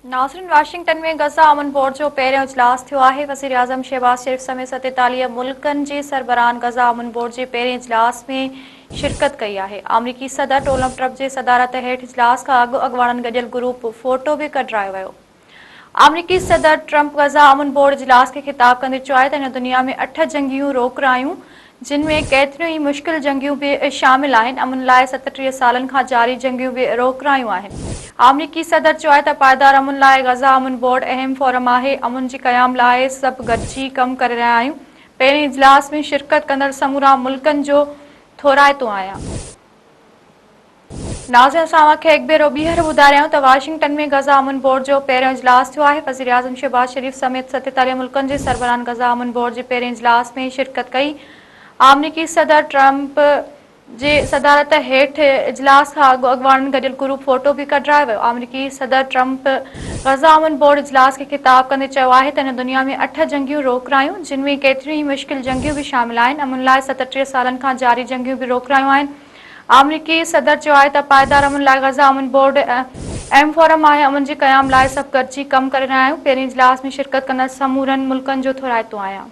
नाज़रीन, वाशिंगटन में गज़ा अमन बोर्ड जो पहिरियों इजलास थियो आहे। वज़ीर आज़म शहबाज शरीफ़ समेत 47 मुल्कनि जे सरबराहनि गज़ा अमन बोर्ड जे पहिरिएं इजलास में शिरकत कई आहे। अमरीकी सदर डोनाल्ड ट्रंप जे सदारत हेठि इजलास खां अॻु अॻुवाणनि गॾियल ग्रुप फोटो बि कढायो वियो। अमरीकी सदर ट्रंप गज़ा अमन बोर्ड इजलास खे ख़िताब कंदे चयो आहे त हिन दुनिया में 8 जंगियूं रोकरायूं, जिन में केतिरियूं ई मुश्किल जंगियूं बि शामिल आहिनि। अमन लाइ 37 सालनि खां जारी जंगियूं बि रोकरायूं आहिनि। अमरीकी सदर चयो आहे त पायदार अमन लाइ गज़ा अमन बोर्ड अहम फोरम आहे। अमन जे क़याम लाइ सभु गॾिजी कमु करे रहिया आहियूं। पहिरें इजलास में शिरकत कंदड़ समूरा मुल्कनि जो थोराइतो आहियां। नाज़रीन, असां तव्हांखे हिकु भेरो ॿीहर ॿुधाए रहिया आहियूं त वाशिंगटन में गज़ा अमन बोर्ड जो पहिरियों इजलास थियो आहे। वज़ीर आज़म शहबाज शरीफ़ समेत 47 मुल्कनि जे सरबराहनि गज़ा अमन बोर्ड जे पहिरें इजलास में शिरकत कई। अमरीकी सदर ट्रंप जे सदारत हेठि इजलास खां अॻु अॻुवाणनि गॾियल ग्रुप फोटो बि कढायो वियो। अमरीकी सदर ट्रंप गज़ा अमन बोर्ड इजलास खे ख़िताब कंदे चयो आहे त हिन दुनिया में 8 जंगियूं रोकरायूं, जिन में केतिरियूं ई मुश्किल जंगियूं बि शामिल आहिनि। अमन लाइ 37 सालनि खां जारी जंगियूं बि रोकरायूं आहिनि। अमरीकी सदर चयो आहे त पायदार अमन लाइ गज़ा अमन बोर्ड अहम फोरम आहे। अमन जे क़याम लाइ सभु गॾिजी कमु करे रहिया आहियूं। पहिरें इजलास में शिरकत कंदड़ समूरनि मुल्कनि जो थोराइतो आहियां।